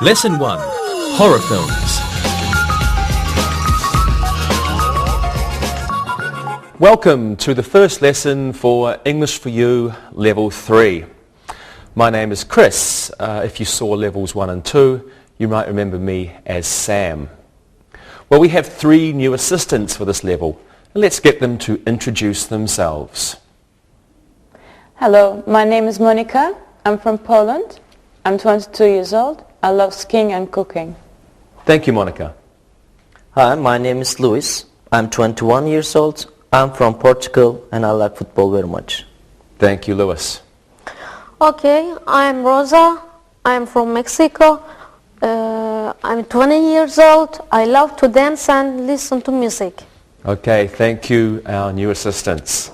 Lesson 1. Horror Films. Welcome to the first lesson for English for You Level 3. My name is Chris. If you saw Levels 1 and 2, you might remember me as Sam. Well, we have 3 new assistants for this level. Let's get them to introduce themselves. Hello, my name is Monica. I'm from Poland. I'm 22 years old. I love skiing and cooking. Thank you, Monica. Hi, my name is Luis. I'm 21 years old. I'm from Portugal and I like football very much. Thank you, Luis. Okay, I'm Rosa. I'm from Mexico. I'm 20 years old. I love to dance and listen to music. Okay, thank you, our new assistants.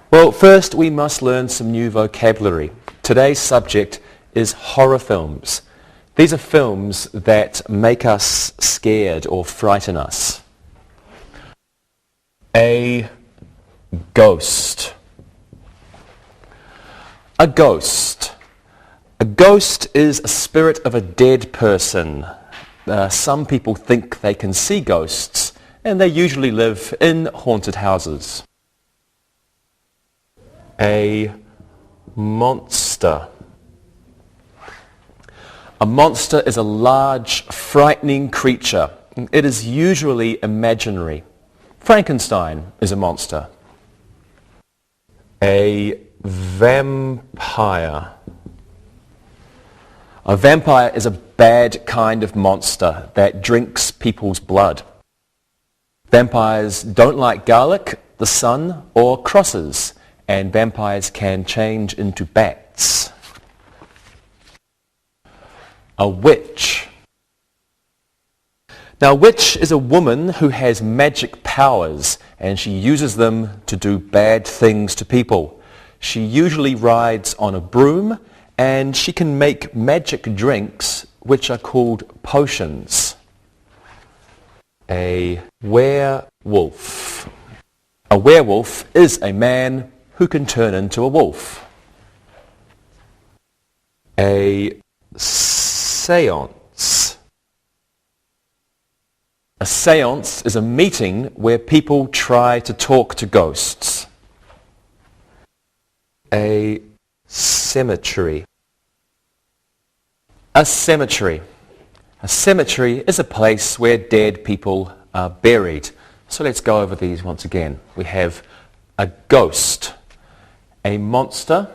Well, first we must learn some new vocabulary. Today's subject is horror films. These are films that make us scared or frighten us. A ghost. A ghost. A ghost is a spirit of a dead person. Some people think they can see ghosts, and they usually live in haunted houses. A monster. A monster is a large, frightening creature. It is usually imaginary. Frankenstein is a monster. A vampire. A vampire is a bad kind of monster that drinks people's blood. Vampires don't like garlic, the sun, or crosses, and vampires can change into bats. A witch. Now, a witch is a woman who has magic powers and she uses them to do bad things to people. She usually rides on a broom and she can make magic drinks which are called potions. A werewolf. A werewolf is a man who can turn into a wolf. A seance. A seance is a meeting where people try to talk to ghosts. A cemetery. A cemetery. A cemetery is a place where dead people are buried. So let's go over these once again. We have a ghost, a monster,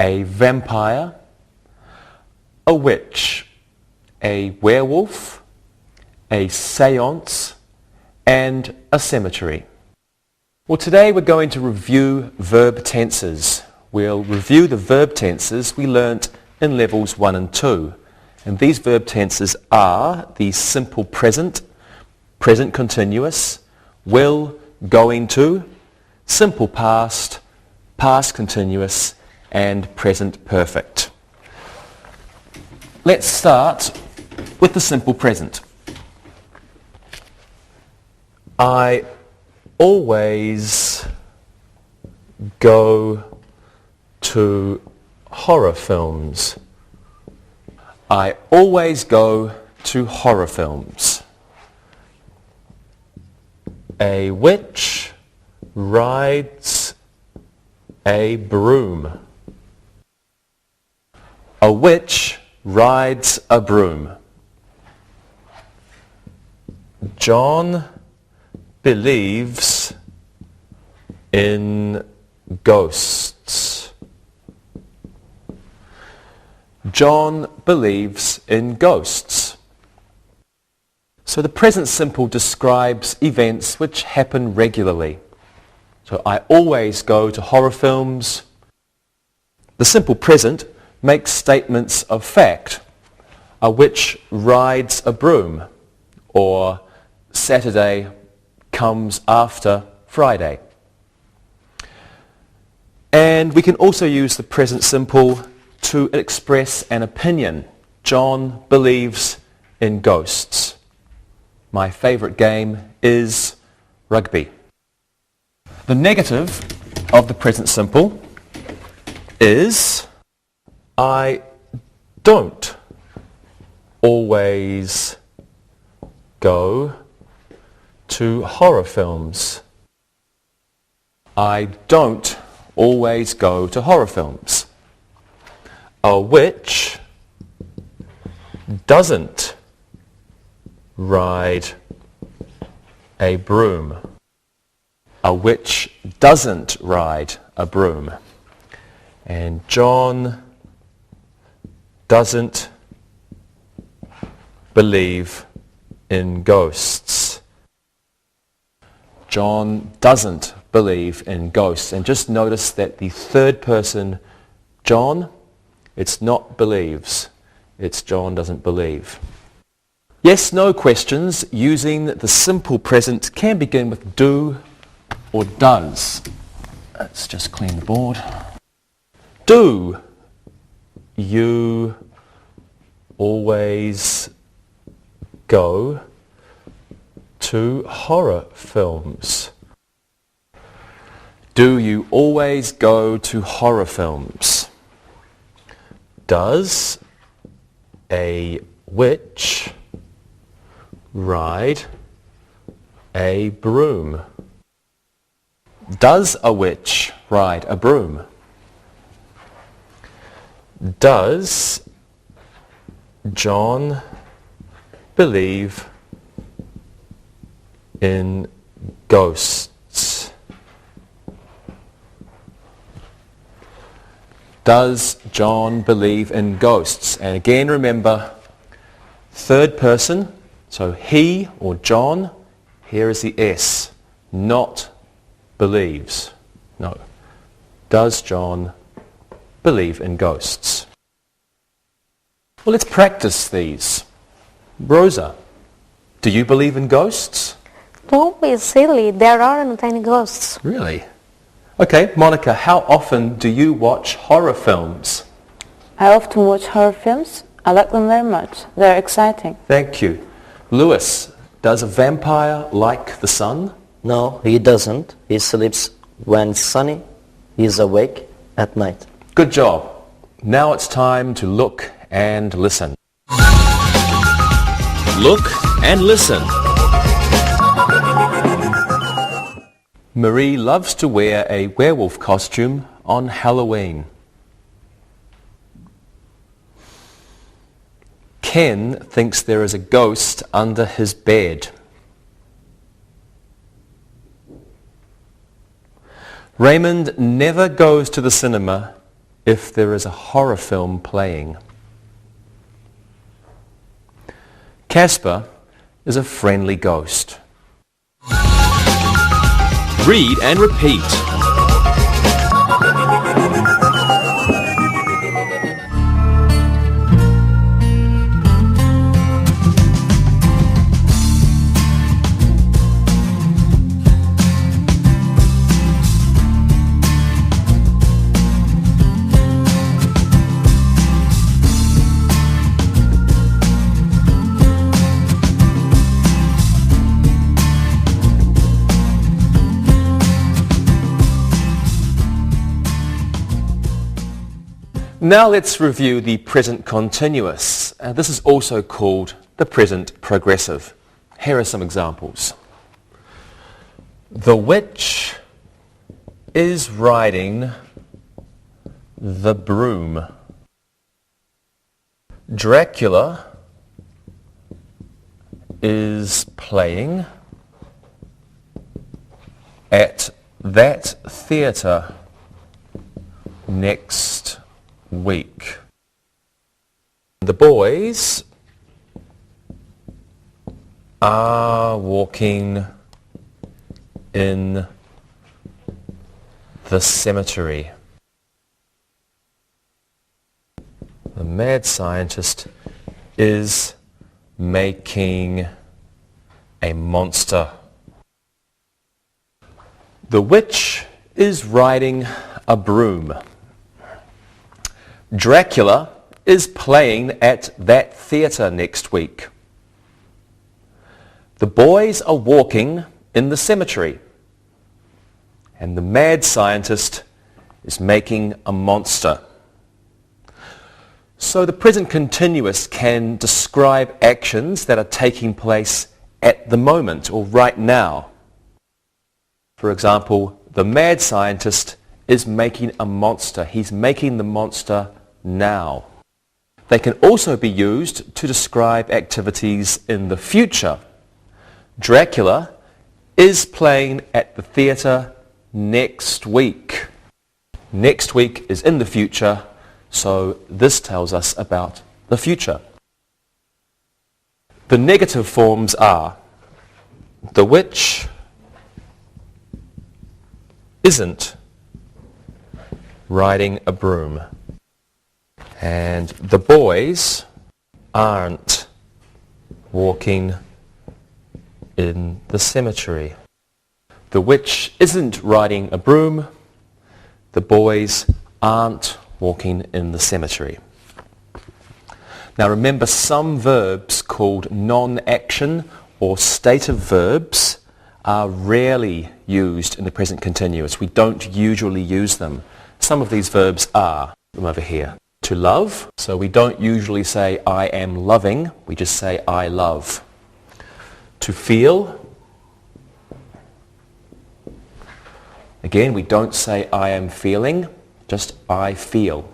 a vampire, a witch, a werewolf, a seance, and a cemetery. Well, today we're going to review verb tenses. We'll review the verb tenses we learnt in levels 1 and 2. And these verb tenses are the simple present, present continuous, will, going to, simple past, past continuous, and present perfect. Let's start with the simple present. I always go to horror films. I always go to horror films. A witch rides a broom. A witch rides a broom. John believes in ghosts. John believes in ghosts. So the present simple describes events which happen regularly. So I always go to horror films. The simple present makes statements of fact. A witch rides a broom, or Saturday comes after Friday. And we can also use the present simple to express an opinion. John believes in ghosts. My favourite game is rugby. The negative of the present simple is I don't always go to horror films? I don't always go to horror films. A witch doesn't ride a broom. A witch doesn't ride a broom. And John doesn't believe in ghosts. John doesn't believe in ghosts. And just notice that the third person, John, it's not believes. It's John doesn't believe. Yes, no questions using the simple present can begin with do or does. Let's just clean the board. Do you always go to horror films? Do you always go to horror films? Does a witch ride a broom? Does a witch ride a broom? Does John believe in ghosts? Does John believe in ghosts? And again, remember, third person, so he or John, here is the S, not believes. No. Does John believe in ghosts? Well, let's practice these. Rosa, do you believe in ghosts? Don't be silly, there aren't any ghosts. Really? Okay, Monica, how often do you watch horror films? I often watch horror films. I like them very much. They're exciting. Thank you. Lewis, does a vampire like the sun? No, he doesn't. He sleeps when it's sunny. He is awake at night. Good job. Now it's time to look and listen. Look and listen. Marie loves to wear a werewolf costume on Halloween. Ken thinks there is a ghost under his bed. Raymond never goes to the cinema if there is a horror film playing. Casper is a friendly ghost. Read and repeat. Now let's review the present continuous. This is also called the present progressive. Here are some examples. The witch is riding the broom. Dracula is playing at that theatre next week. The boys are walking in the cemetery. The mad scientist is making a monster. The witch is riding a broom. Dracula is playing at that theatre next week. The boys are walking in the cemetery. And the mad scientist is making a monster. So the present continuous can describe actions that are taking place at the moment or right now. For example, the mad scientist is making a monster. He's making the monster now. They can also be used to describe activities in the future. Dracula is playing at the theatre next week. Next week is in the future, so this tells us about the future. The negative forms are the witch isn't riding a broom, and the boys aren't walking in the cemetery. The witch isn't riding a broom. The boys aren't walking in the cemetery. Now remember, some verbs called non-action or stative verbs are rarely used in the present continuous. We don't usually use them. Some of these verbs are, from over here, to love. So we don't usually say I am loving, we just say I love. To feel. Again, we don't say I am feeling, just I feel.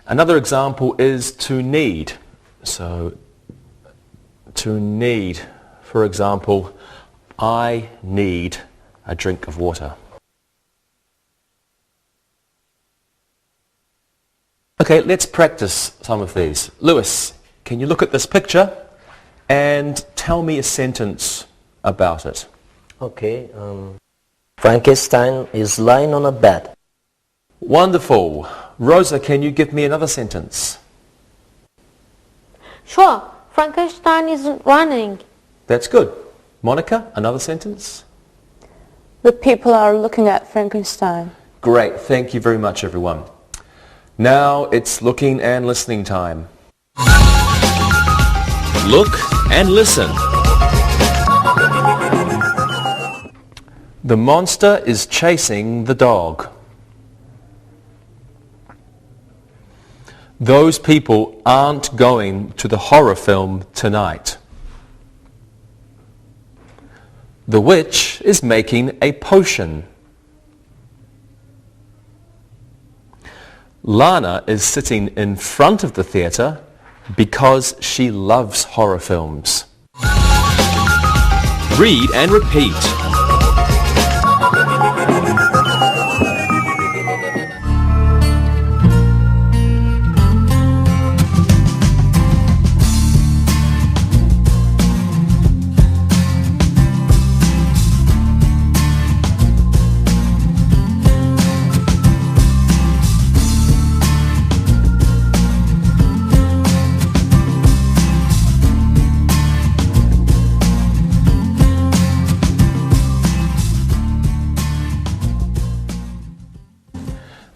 Another example is to need. So to need, for example, I need a drink of water. Okay, let's practice some of these. Lewis, can you look at this picture and tell me a sentence about it? Okay. Frankenstein is lying on a bed. Wonderful. Rosa, can you give me another sentence? Sure, Frankenstein isn't running. That's good. Monica, another sentence? The people are looking at Frankenstein. Great. Thank you very much, everyone. Now it's looking and listening time. Look and listen. The monster is chasing the dog. Those people aren't going to the horror film tonight. The witch is making a potion. Lana is sitting in front of the theatre because she loves horror films. Read and repeat.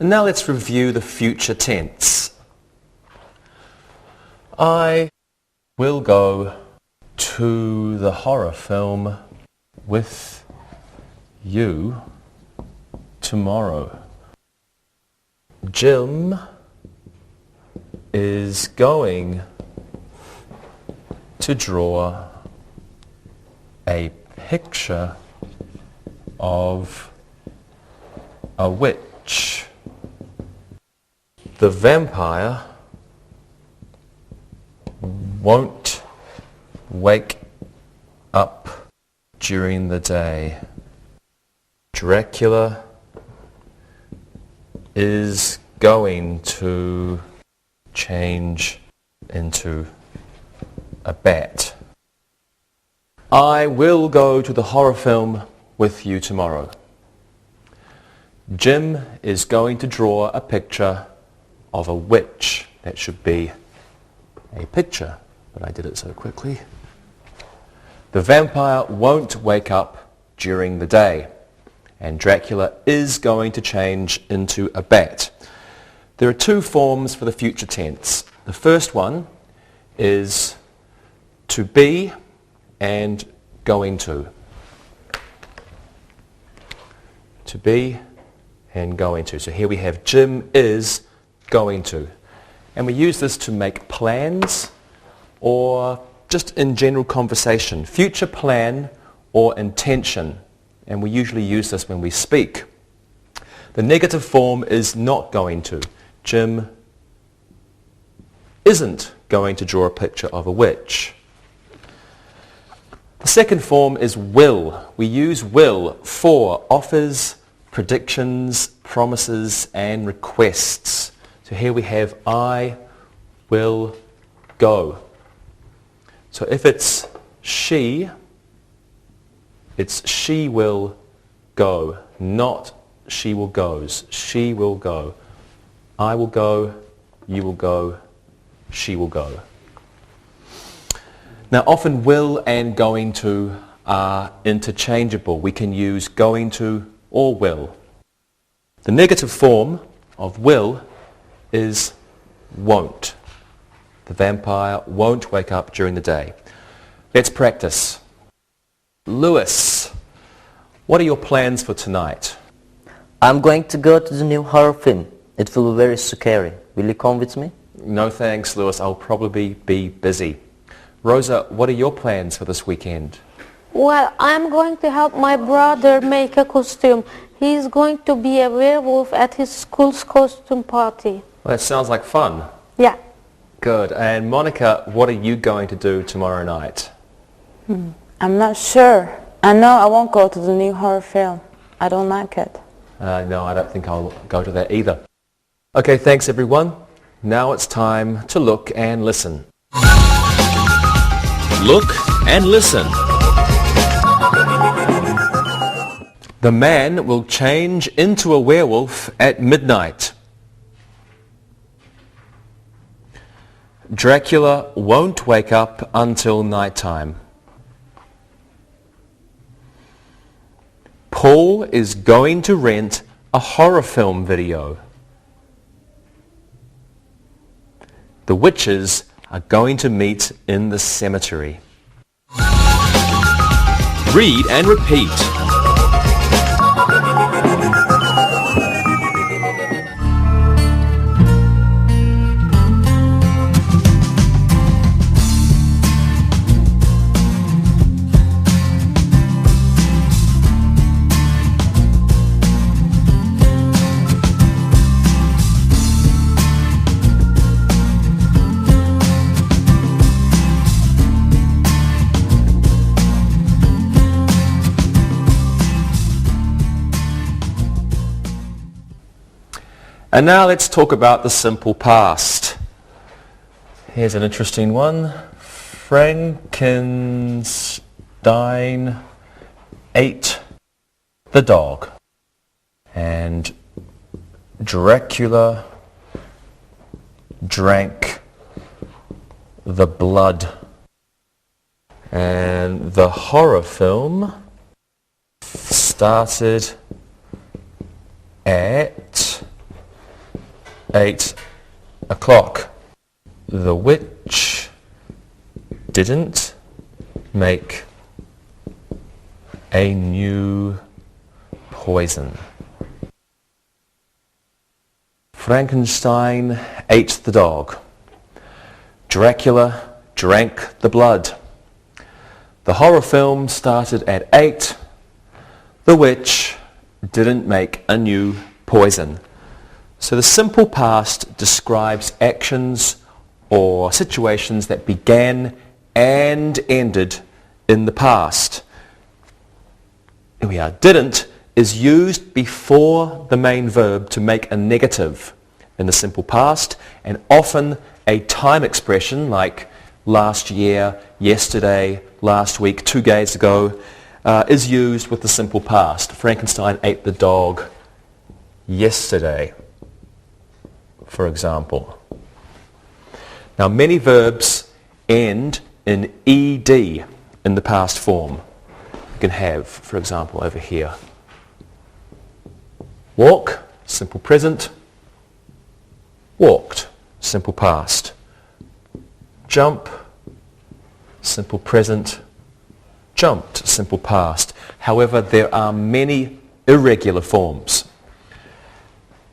And now let's review the future tense. I will go to the horror film with you tomorrow. Jim is going to draw a picture of a witch. The vampire won't wake up during the day. Dracula is going to change into a bat. I will go to the horror film with you tomorrow. Jim is going to draw a picture of a witch. That should be a picture, but I did it so quickly. The vampire won't wake up during the day, and Dracula is going to change into a bat. There are two forms for the future tense. The first one is to be and going to. To be and going to. So here we have Jim is going to. And we use this to make plans or just in general conversation. Future plan or intention. And we usually use this when we speak. The negative form is not going to. Jim isn't going to draw a picture of a witch. The second form is will. We use will for offers, predictions, promises, and requests. So here we have I will go. So if it's she will go, not she will goes. She will go. I will go, you will go, she will go. Now often will and going to are interchangeable. We can use going to or will. The negative form of will is won't. The vampire won't wake up during the day. Let's practice. Lewis, what are your plans for tonight? I'm going to go to the new horror film. It will be very scary. Will you come with me? No thanks, Lewis. I'll probably be busy. Rosa, what are your plans for this weekend? Well, I'm going to help my brother make a costume. He's going to be a werewolf at his school's costume party. Well, that sounds like fun. Yeah. Good. And Monica, what are you going to do tomorrow night? I'm not sure. I know I won't go to the new horror film. I don't like it. No, I don't think I'll go to that either. Okay, thanks everyone. Now it's time to look and listen. Look and listen. The man will change into a werewolf at midnight. Dracula won't wake up until nighttime. Paul is going to rent a horror film video. The witches are going to meet in the cemetery. Read and repeat. And now let's talk about the simple past. Here's an interesting one. Frankenstein ate the dog. And Dracula drank the blood. And the horror film started at 8 o'clock. The witch didn't make a new poison. Frankenstein ate the dog. Dracula drank the blood. The horror film started at 8. The witch didn't make a new poison. So the simple past describes actions or situations that began and ended in the past. Here we are. Didn't is used before the main verb to make a negative in the simple past, and often a time expression like last year, yesterday, last week, 2 days ago is used with the simple past. Frankenstein ate the dog yesterday, for example. Now many verbs end in ed in the past form. You can have, for example, over here. Walk, simple present. Walked, simple past. Jump, simple present. Jumped, simple past. However, there are many irregular forms.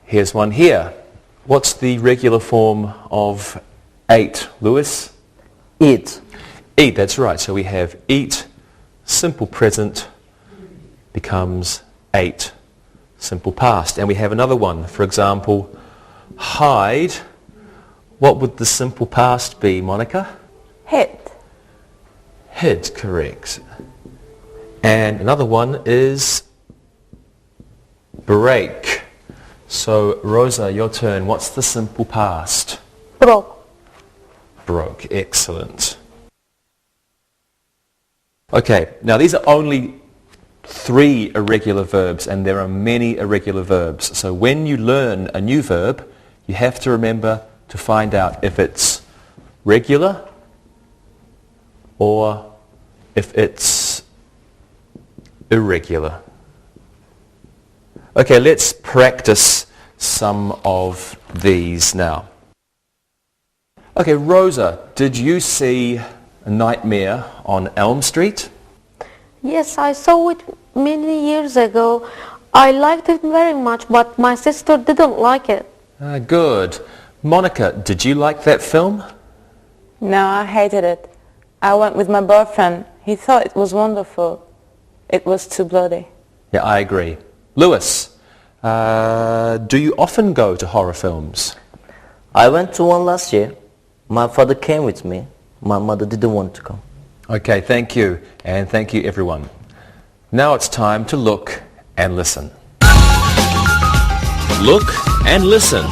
Here's one here. What's the regular form of ate, Lewis? Eat. Eat, that's right. So we have eat, simple present, becomes ate, simple past. And we have another one. For example, hide. What would the simple past be, Monica? Hid. Hid, correct. And another one is break. So, Rosa, your turn. What's the simple past? Broke. Broke. Excellent. Okay, now these are only 3 irregular verbs, and there are many irregular verbs. So when you learn a new verb, you have to remember to find out if it's regular or if it's irregular. Okay, let's practice some of these now. Okay, Rosa, did you see A Nightmare on Elm Street? Yes, I saw it many years ago. I liked it very much, but my sister didn't like it. Good. Monica, did you like that film? No, I hated it. I went with my boyfriend. He thought it was wonderful. It was too bloody. Yeah, I agree. Lewis, do you often go to horror films? I went to one last year. My father came with me. My mother didn't want to come. Okay, thank you. And thank you, everyone. Now it's time to look and listen. Look and listen.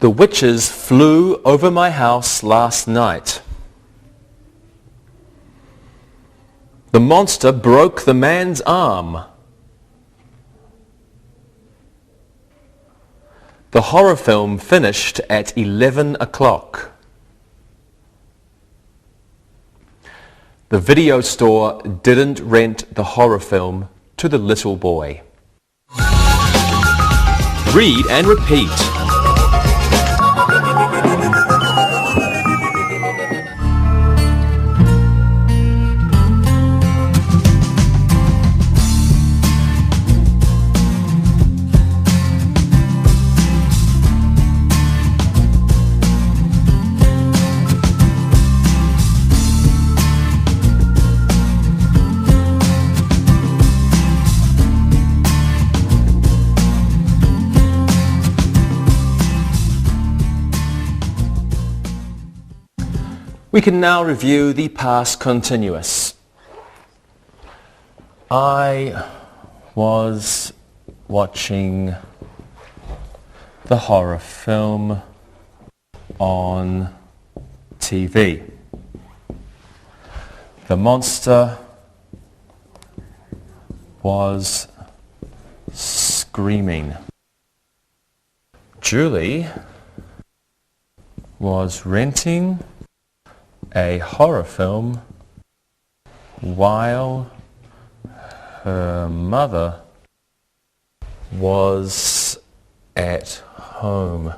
The witches flew over my house last night. The monster broke the man's arm. The horror film finished at 11 o'clock. The video store didn't rent the horror film to the little boy. Read and repeat. We can now review the past continuous. I was watching the horror film on TV. The monster was screaming. Julie was renting a horror film while her mother was at home.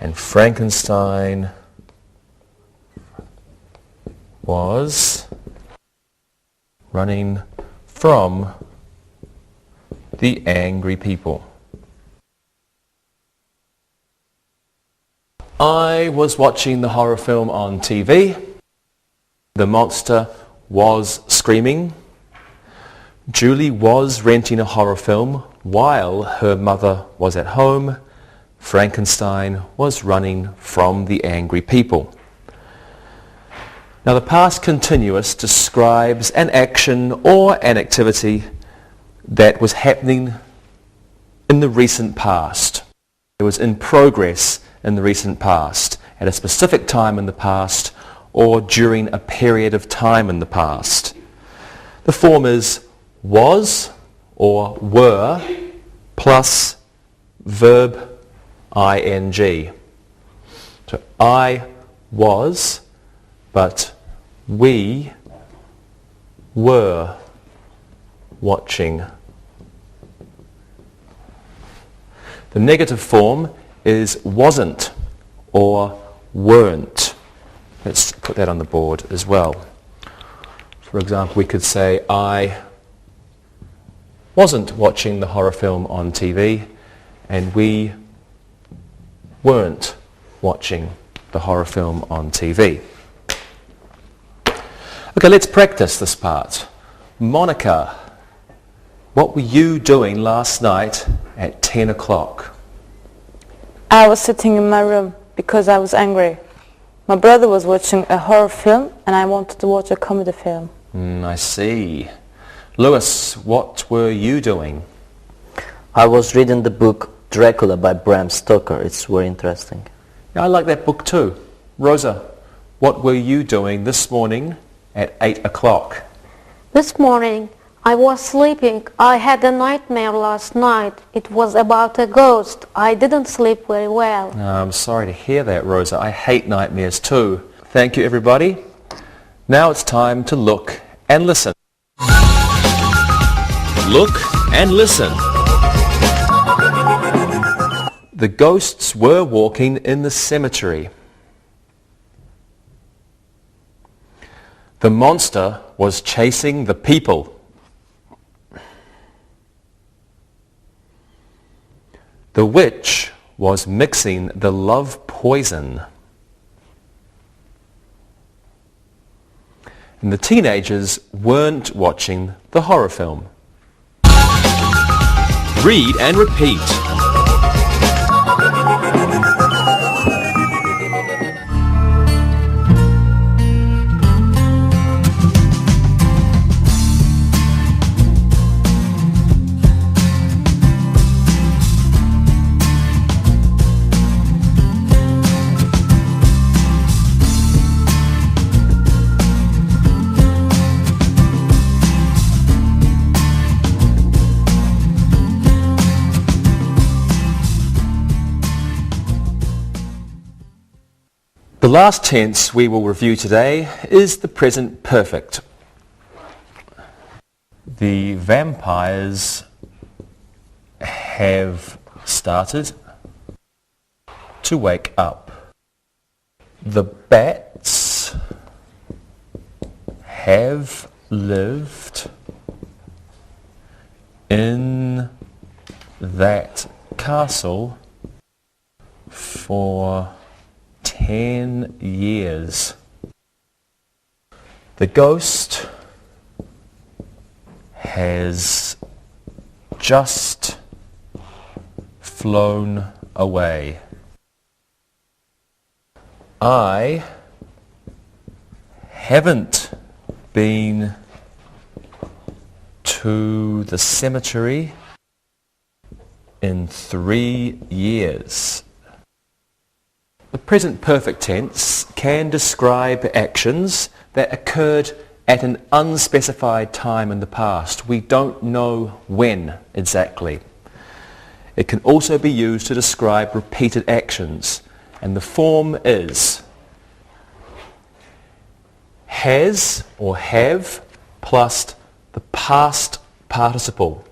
And Frankenstein was running from the angry people. I was watching the horror film on TV. The monster was screaming. Julie was renting a horror film while her mother was at home. Frankenstein was running from the angry people. Now the past continuous describes an action or an activity that was happening in the recent past. It was in progress in the recent past, at a specific time in the past, or during a period of time in the past. The form is was or were plus verb ing. So I was, but we were watching. The negative form is wasn't or weren't. Let's put that on the board as well. For example, we could say I wasn't watching the horror film on TV, and we weren't watching the horror film on TV. Okay, let's practice this part. Monica, what were you doing last night at 10 o'clock? I was sitting in my room because I was angry. My brother was watching a horror film and I wanted to watch a comedy film. I see. Lewis, what were you doing? I was reading the book Dracula by Bram Stoker. It's very interesting. Yeah, I like that book too. Rosa, what were you doing this morning at 8 o'clock? This morning I was sleeping. I had a nightmare last night. It was about a ghost. I didn't sleep very well. I'm sorry to hear that, Rosa. I hate nightmares too. Thank you, everybody. Now it's time to look and listen. Look and listen. The ghosts were walking in the cemetery. The monster was chasing the people. The witch was mixing the love poison. And the teenagers weren't watching the horror film. Read and repeat. The last tense we will review today is the present perfect. The vampires have started to wake up. The bats have lived in that castle for 10 years. The ghost has just flown away. I haven't been to the cemetery in 3 years. The present perfect tense can describe actions that occurred at an unspecified time in the past. We don't know when exactly. It can also be used to describe repeated actions, and the form is has or have plus the past participle.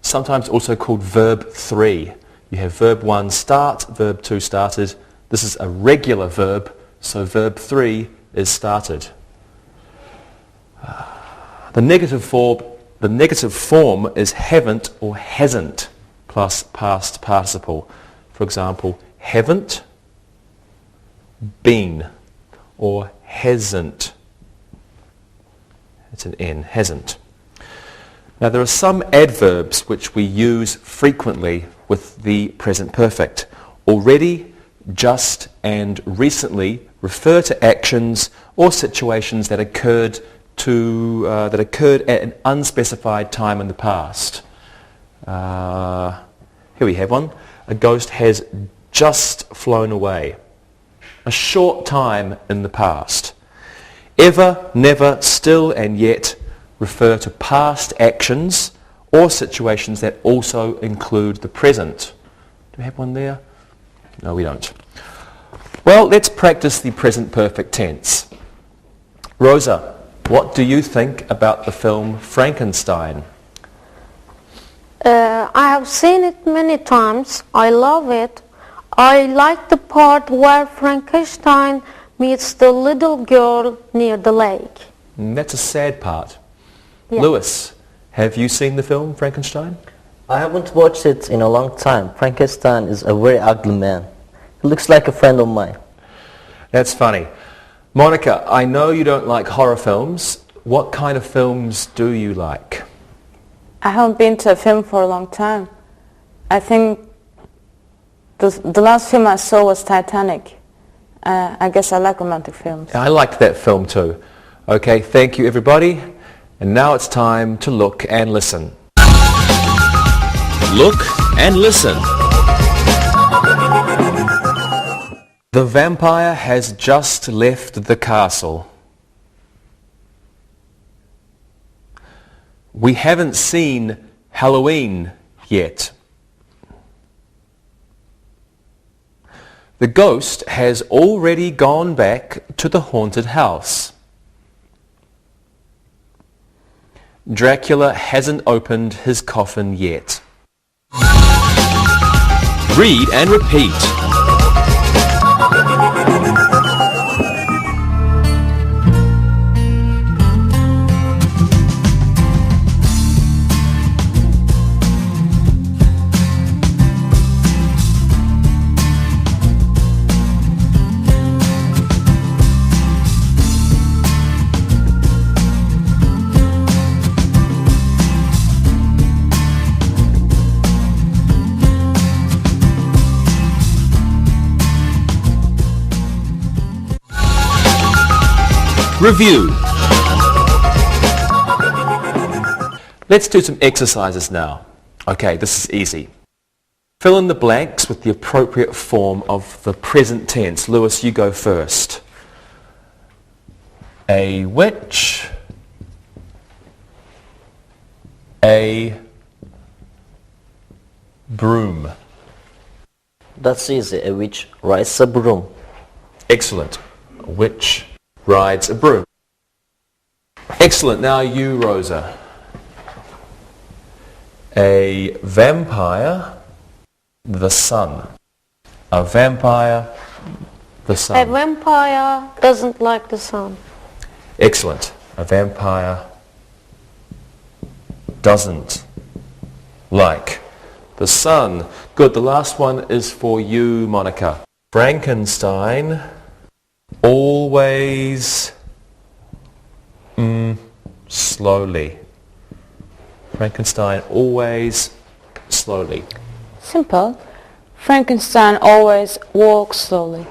Sometimes also called verb 3. You have verb 1 start, verb 2 started. This is a regular verb, so verb 3 is started. The negative form is haven't or hasn't plus past participle. For example, haven't been or hasn't. It's an N, hasn't. Now there are some adverbs which we use frequently with the present perfect. Already, just, and recently refer to actions or situations that occurred at an unspecified time in the past. Here we have one. A ghost has just flown away. A short time in the past. Ever, never, still, and yet refer to past actions or situations that also include the present. Do we have one there? No, we don't. Well, let's practice the present perfect tense. Rosa, what do you think about the film Frankenstein? I have seen it many times. I love it. I like the part where Frankenstein meets the little girl near the lake. That's a sad part. Yeah. Lewis, Have you seen the film Frankenstein? I haven't watched it in a long time. Frankenstein is a very ugly man. He looks like a friend of mine. That's funny. Monica, I know you don't like horror films. What kind of films do you like? I haven't been to a film for a long time. I think the last film I saw was Titanic. I guess I like romantic films. I liked that film too. Okay, thank you everybody. And now it's time to look and listen. Look and listen. The vampire has just left the castle. We haven't seen Halloween yet. The ghost has already gone back to the haunted house. Dracula hasn't opened his coffin yet. Read and repeat. Review. Let's do some exercises now. Okay, this is easy. Fill in the blanks with the appropriate form of the present tense. Lewis, you go first. A witch. A broom. That's easy. A witch rides a broom. Excellent. A witch rides a broom. Excellent. Now you, Rosa. A vampire, the sun. A vampire, the sun. A vampire doesn't like the sun. Excellent. A vampire doesn't like the sun. Good. The last one is for you, Monica. Frankenstein always slowly. Frankenstein always slowly. Simple. Frankenstein always walks slowly.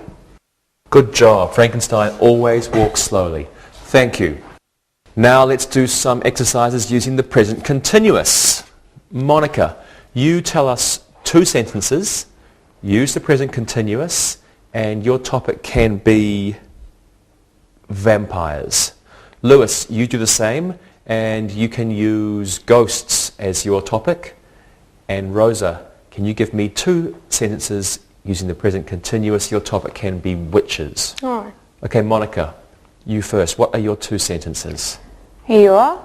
Good job. Frankenstein always walks slowly. Thank you. Now let's do some exercises using the present continuous. Monica, you tell us 2 sentences. Use the present continuous and your topic can be vampires. Lewis, you do the same and you can use ghosts as your topic. And Rosa, can you give me 2 sentences using the present continuous? Your topic can be witches. All right. Okay, Monica, you first. What are your 2 sentences? Here you are.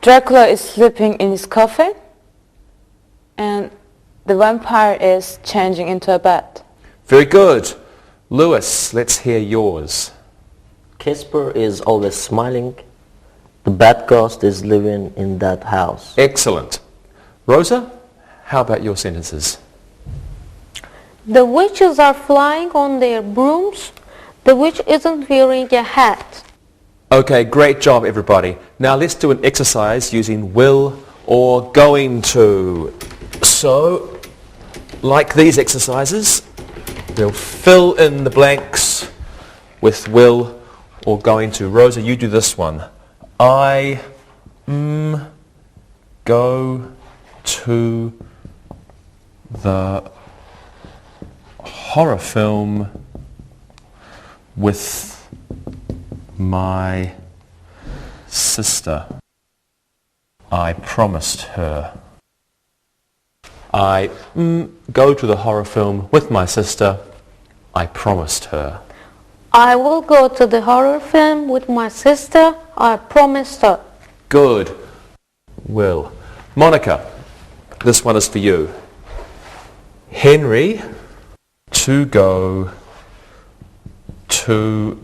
Dracula is sleeping in his coffin and the vampire is changing into a bat. Very good. Lewis, let's hear yours. Casper is always smiling. The bad ghost is living in that house. Excellent. Rosa, how about your sentences? The witches are flying on their brooms. The witch isn't wearing a hat. Okay, great job everybody. Now let's do an exercise using will or going to. So, like these exercises, we'll fill in the blanks with will or going to. Rosa, you do this one. I go to the horror film with my sister. I promised her. I go to the horror film with my sister. I promised her. I will go to the horror film with my sister. I promised her. Good. Will. Monica, this one is for you. Henry to go to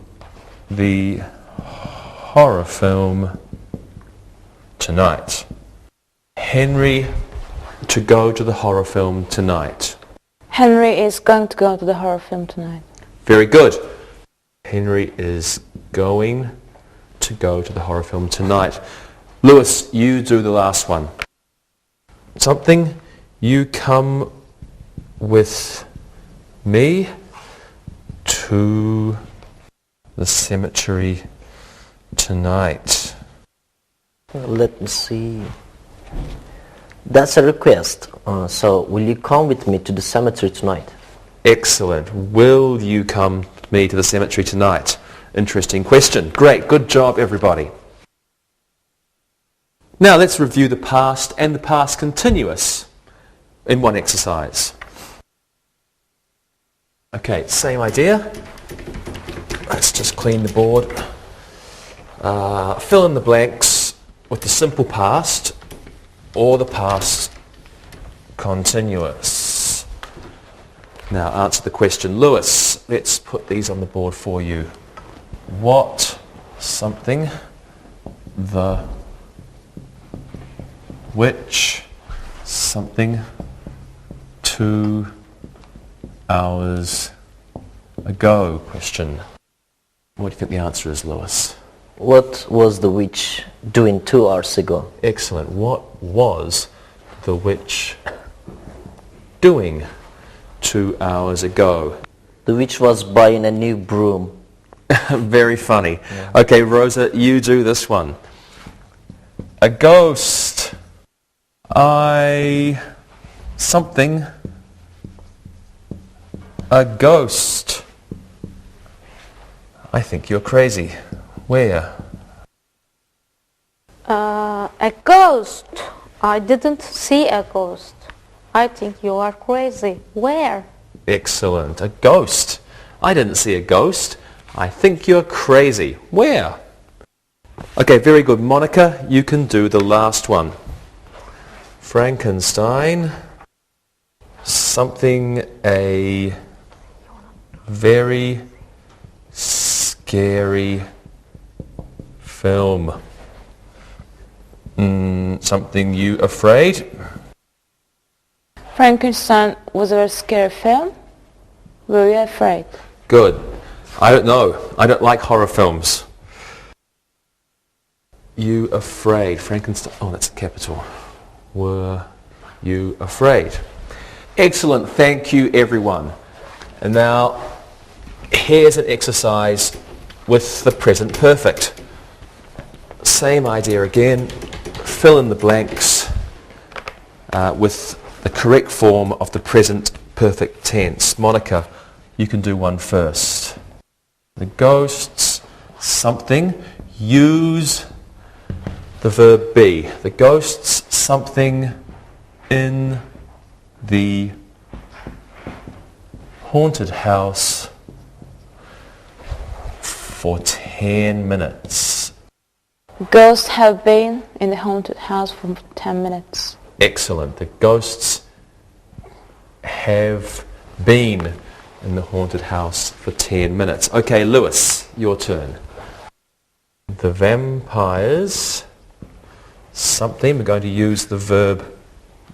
the horror film tonight. Henry to go to the horror film tonight. Henry is going to go to the horror film tonight. Very good. Henry is going to go to the horror film tonight. Lewis, you do the last one. Something, you come with me to the cemetery tonight. Let me see. That's a request. So, will you come with me to the cemetery tonight? Excellent. Will you come with me to the cemetery tonight? Interesting question. Great. Good job, everybody. Now let's review the past and the past continuous in one exercise. Okay, same idea. Let's just clean the board. Fill in the blanks with the simple past or the past continuous. Now answer the question. Lewis, let's put these on the board for you. What, something, the, which, something, 2 hours ago, question. What do you think the answer is, Lewis? What was the witch doing 2 hours ago? Excellent. What was the witch doing 2 hours ago? The witch was buying a new broom. Very funny. Yeah. Okay, Rosa, you do this one. A ghost. Something. A ghost. I think you're crazy. Where? A ghost. I didn't see a ghost. I think you are crazy. Where? Excellent. A ghost. I didn't see a ghost. I think you're crazy. Where? Okay, very good. Monica, you can do the last one. Frankenstein. Something, a very scary film. Something you afraid? Frankenstein was a very scary film. Were you afraid? Good. I don't know. I don't like horror films. You afraid? Frankenstein. Oh, that's a capital. Were you afraid? Excellent. Thank you, everyone. And now, here's an exercise with the present perfect. Same idea again. Fill in the blanks with the correct form of the present perfect tense. Monica, you can do one first. The ghosts, something, use the verb be. The ghosts, something in the haunted house for 10 minutes. Ghosts have been in the haunted house for 10 minutes. Excellent. The ghosts have been in the haunted house for 10 minutes. Okay, Lewis, your turn. The vampires, something, we're going to use the verb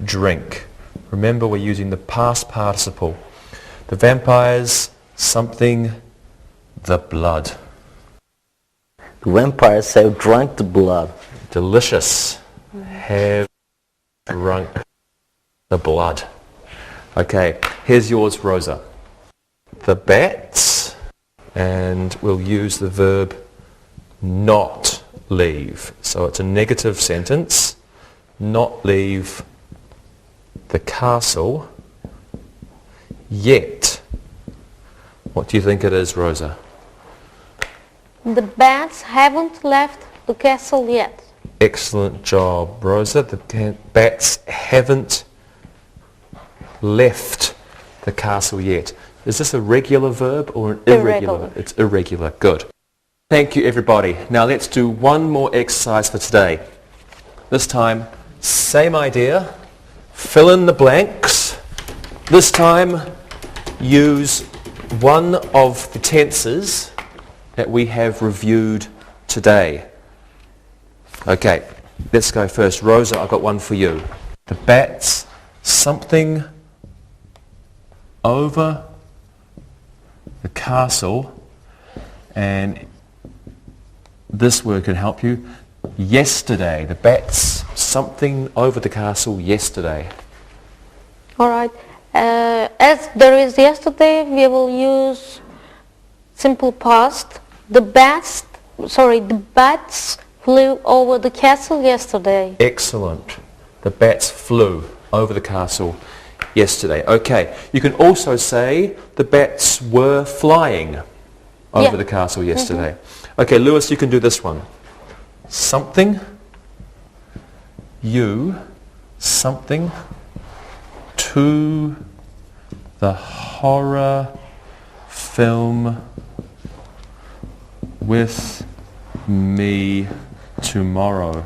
drink. Remember, we're using the past participle. The vampires, something, the blood. The vampires have drunk the blood. Delicious. Have drunk the blood. Okay, here's yours, Rosa. The bats, and we'll use the verb not leave. So it's a negative sentence. Not leave the castle yet. What do you think it is, Rosa? The bats haven't left the castle yet. Excellent job, Rosa. The bats haven't left the castle yet. Is this a regular verb or an irregular? It's irregular. Good. Thank you, everybody. Now let's do one more exercise for today. This time, same idea. Fill in the blanks. This time, use one of the tenses that we have reviewed today. Okay, Let's go first. Rosa, I've got one for you. The bats, something over the castle, and this word can help you. Yesterday. The bats, something over the castle yesterday. All right. As there is yesterday, we will use simple past. The bats flew over the castle yesterday. Excellent. The bats flew over the castle yesterday. Okay. You can also say the bats were flying over the castle yesterday. Okay, Lewis, you can do this one. Something, something to the horror film with me tomorrow.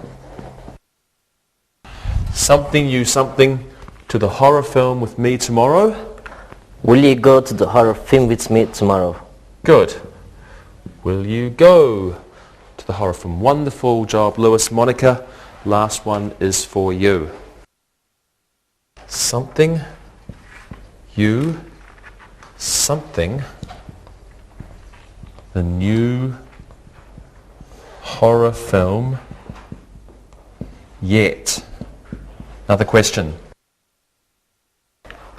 Something to the horror film with me tomorrow. Will you go to the horror film with me tomorrow? Good. Will you go to the horror film? Wonderful job, Lewis. Monica, last one is for you. Something, the new horror film yet. Another question.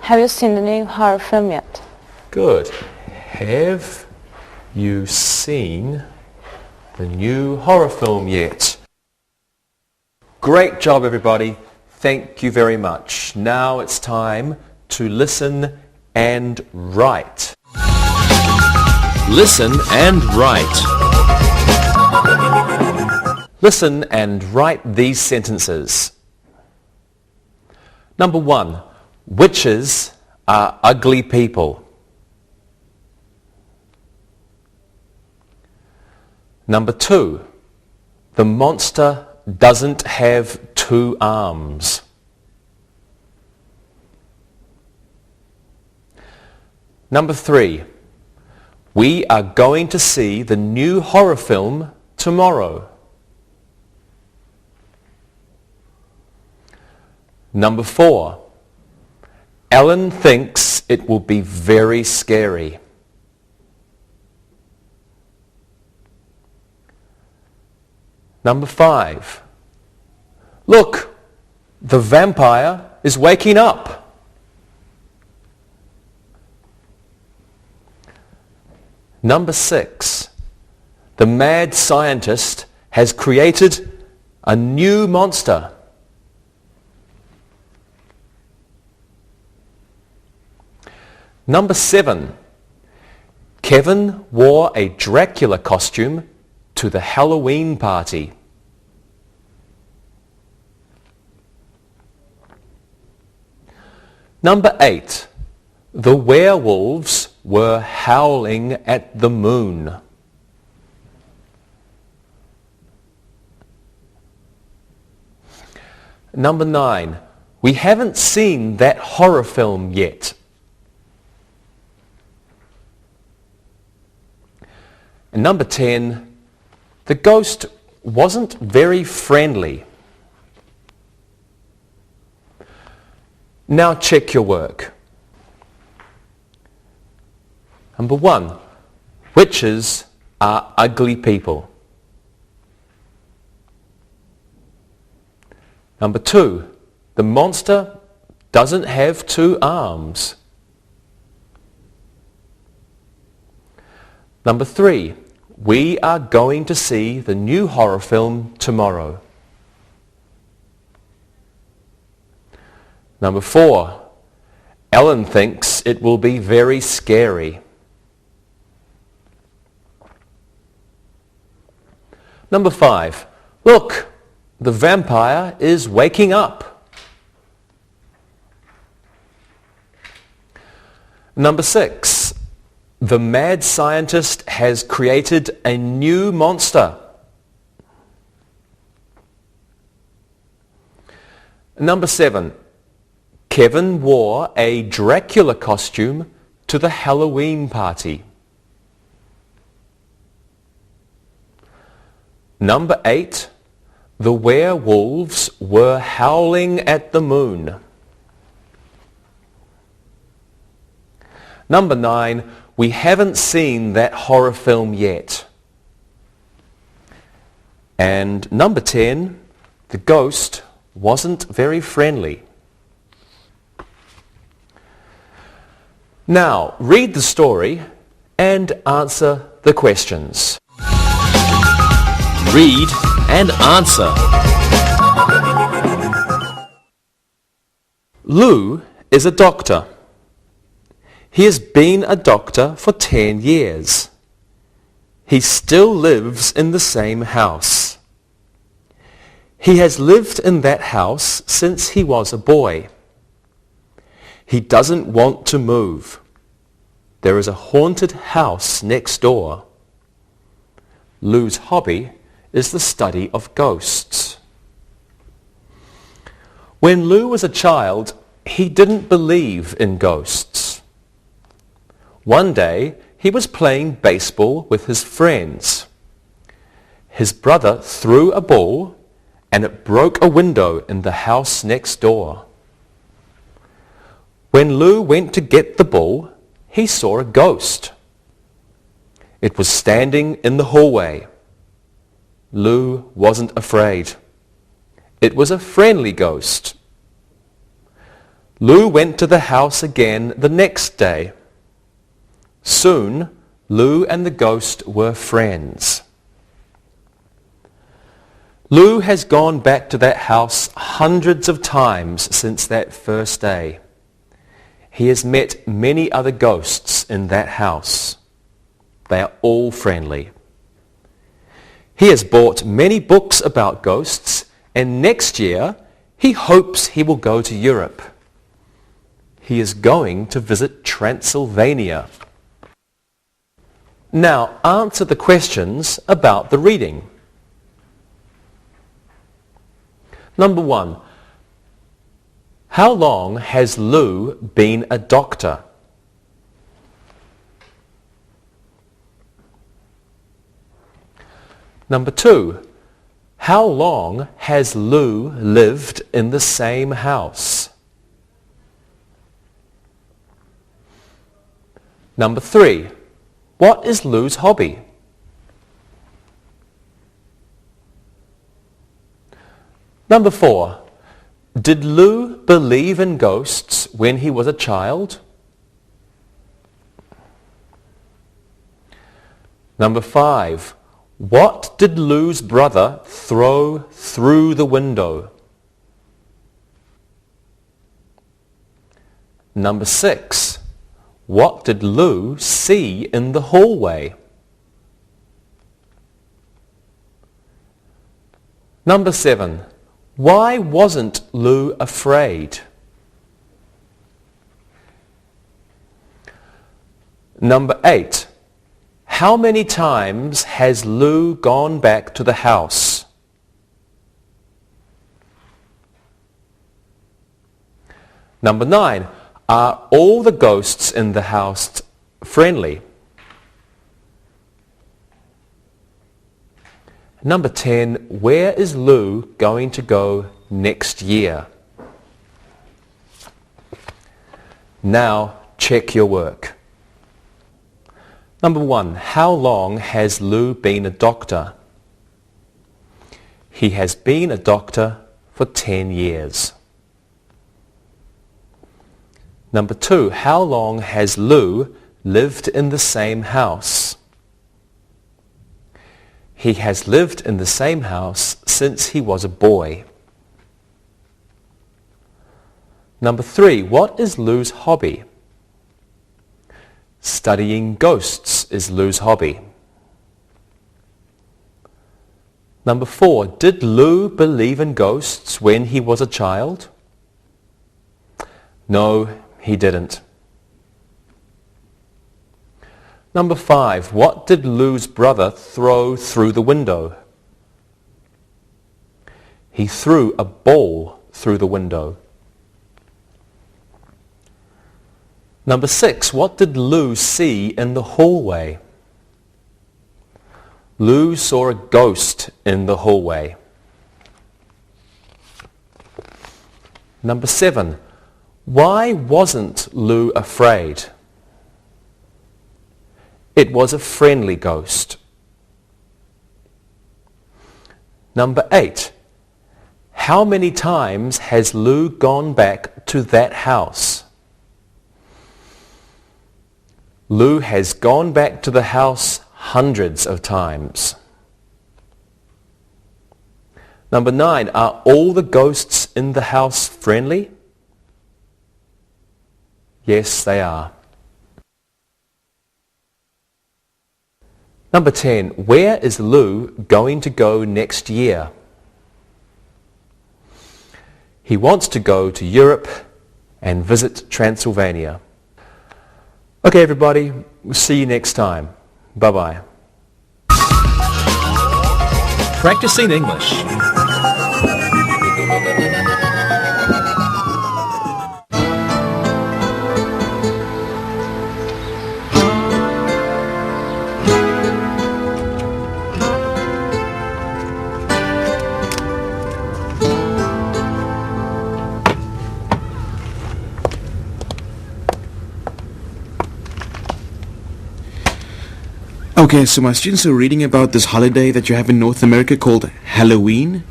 Have you seen the new horror film yet? Good. Have you seen the new horror film yet? Great job, everybody. Thank you very much. Now it's time to listen and write. Listen and write. Listen and write these sentences. Number 1. Witches are ugly people. Number 2. The monster doesn't have 2 arms. Number 3. We are going to see the new horror film tomorrow. Number 4. Ellen thinks it will be very scary. Number 5. Look, the vampire is waking up. Number 6. The mad scientist has created a new monster. Number 7. Kevin wore a Dracula costume to the Halloween party. Number 8. The werewolves were howling at the moon. Number 9. We haven't seen that horror film yet. And number 10. The ghost wasn't very friendly. Now check your work. Number 1. Witches are ugly people. Number 2. The monster doesn't have 2 arms. Number 3. We are going to see the new horror film tomorrow. Number 4. Ellen thinks it will be very scary. Number 5. Look, the vampire is waking up. Number 6. The mad scientist has created a new monster. Number 7. Kevin wore a Dracula costume to the Halloween party. Number 8. The werewolves were howling at the moon. Number 9, we haven't seen that horror film yet. And number 10, the ghost wasn't very friendly. Now, read the story and answer the questions. Read and answer. Lou is a doctor. He has been a doctor for 10 years. He still lives in the same house. He has lived in that house since he was a boy. He doesn't want to move. There is a haunted house next door. Lou's hobby is the study of ghosts. When Lou was a child, he didn't believe in ghosts. One day, he was playing baseball with his friends. His brother threw a ball and it broke a window in the house next door. When Lou went to get the ball, he saw a ghost. It was standing in the hallway. Lou wasn't afraid. It was a friendly ghost. Lou went to the house again the next day. Soon, Lou and the ghost were friends. Lou has gone back to that house hundreds of times since that first day. He has met many other ghosts in that house. They are all friendly. He has bought many books about ghosts, and next year he hopes he will go to Europe. He is going to visit Transylvania. Now answer the questions about the reading. Number 1. How long has Lou been a doctor? Number 2. How long has Lou lived in the same house? Number 3. What is Lou's hobby? Number 4. Did Lou believe in ghosts when he was a child? Number 5. What did Lou's brother throw through the window? Number 6. What did Lou see in the hallway? Number 7. Why wasn't Lou afraid? Number 8. How many times has Lou gone back to the house? Number 9. Are all the ghosts in the house friendly? Number 10. Where is Lou going to go next year? Now check your work. Number 1. How long has Lou been a doctor? He has been a doctor for 10 years. Number 2. How long has Lou lived in the same house? He has lived in the same house since he was a boy. Number 3. What is Lou's hobby? Studying ghosts is Lou's hobby. Number 4. Did Lou believe in ghosts when he was a child? No, he didn't. Number 5. What did Lou's brother throw through the window? He threw a ball through the window. Number 6. What did Lou see in the hallway? Lou saw a ghost in the hallway. Number 7. Why wasn't Lou afraid? It was a friendly ghost. Number 8. How many times has Lou gone back to that house? Lou has gone back to the house hundreds of times. Number 9. Are all the ghosts in the house friendly? Yes, they are. Number 10. Where is Lou going to go next year? He wants to go to Europe and visit Transylvania. Okay, everybody, we'll see you next time. Bye-bye. Practicing English. Okay, so my students are reading about this holiday that you have in North America called Halloween.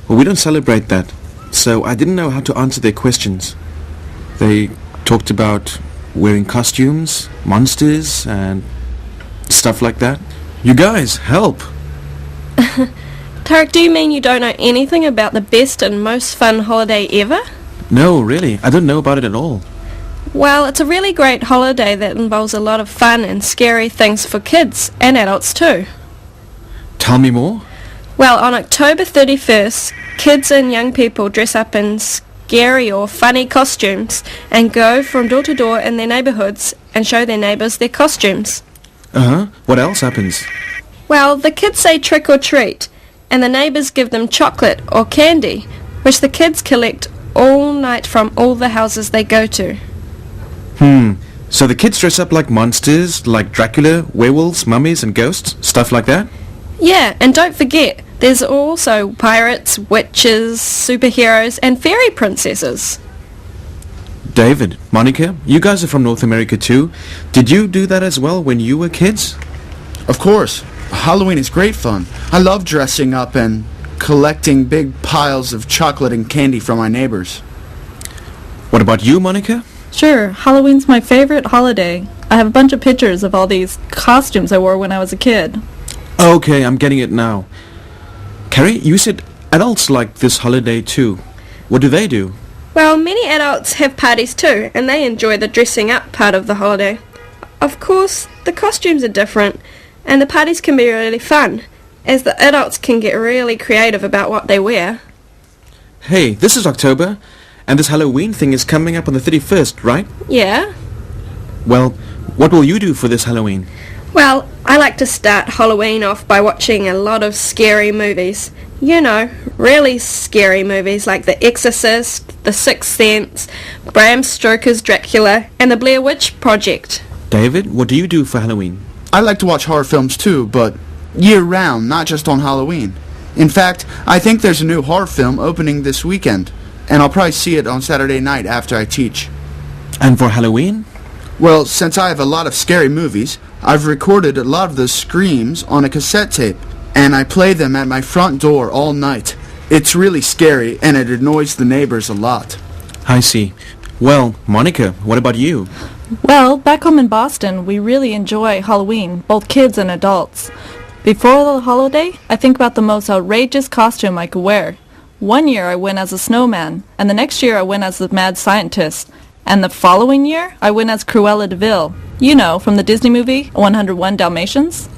Well, we don't celebrate that, so I didn't know how to answer their questions. They talked about wearing costumes, monsters, and stuff like that. You guys, help! Tarek, do you mean you don't know anything about the best and most fun holiday ever? No, really, I don't know about it at all. Well, it's a really great holiday that involves a lot of fun and scary things for kids and adults too. Tell me more. Well, on October 31st, kids and young people dress up in scary or funny costumes and go from door to door in their neighbourhoods and show their neighbours their costumes. Uh-huh. What else happens? Well, the kids say trick or treat, and the neighbours give them chocolate or candy, which the kids collect all night from all the houses they go to. So the kids dress up like monsters, like Dracula, werewolves, mummies and ghosts, stuff like that? Yeah, and don't forget, there's also pirates, witches, superheroes, and fairy princesses. David, Monica, you guys are from North America too. Did you do that as well when you were kids? Of course. Halloween is great fun. I love dressing up and collecting big piles of chocolate and candy from my neighbors. What about you, Monica? Sure, Halloween's my favorite holiday. I have a bunch of pictures of all these costumes I wore when I was a kid. Okay, I'm getting it now. Carrie, you said adults like this holiday too. What do they do? Well, many adults have parties too, and they enjoy the dressing up part of the holiday. Of course, the costumes are different, and the parties can be really fun, as the adults can get really creative about what they wear. Hey, this is October, and this Halloween thing is coming up on the 31st, right? Yeah. Well, what will you do for this Halloween? Well, I like to start Halloween off by watching a lot of scary movies. You know, really scary movies like The Exorcist, The Sixth Sense, Bram Stoker's Dracula, and The Blair Witch Project. David, what do you do for Halloween? I like to watch horror films too, but year-round, not just on Halloween. In fact, I think there's a new horror film opening this weekend, and I'll probably see it on Saturday night after I teach. And for Halloween? Well, since I have a lot of scary movies, I've recorded a lot of those screams on a cassette tape, and I play them at my front door all night. It's really scary, and it annoys the neighbors a lot. I see. Well, Monica, what about you? Well, back home in Boston, we really enjoy Halloween, both kids and adults. Before the holiday, I think about the most outrageous costume I could wear. One year I went as a snowman, and the next year I went as the mad scientist. And the following year, I went as Cruella de Vil. You know, from the Disney movie, 101 Dalmatians.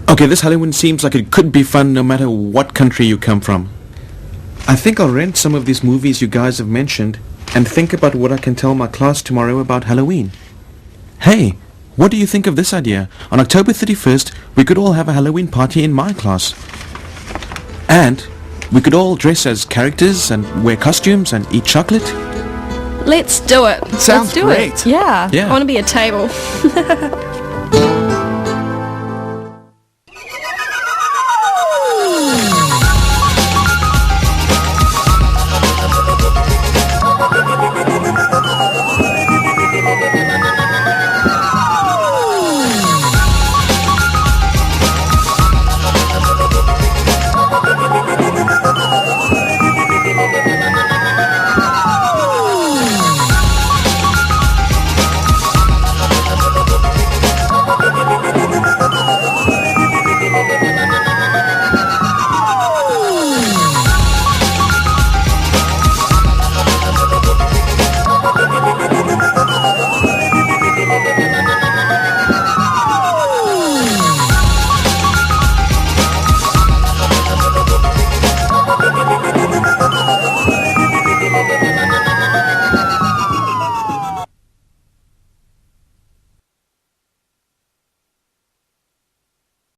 Okay, this Halloween seems like it could be fun no matter what country you come from. I think I'll rent some of these movies you guys have mentioned and think about what I can tell my class tomorrow about Halloween. Hey, what do you think of this idea? On October 31st, we could all have a Halloween party in my class. And we could all dress as characters and wear costumes and eat chocolate. Let's do it. Sounds Let's do great. it. Yeah. I want to be a table.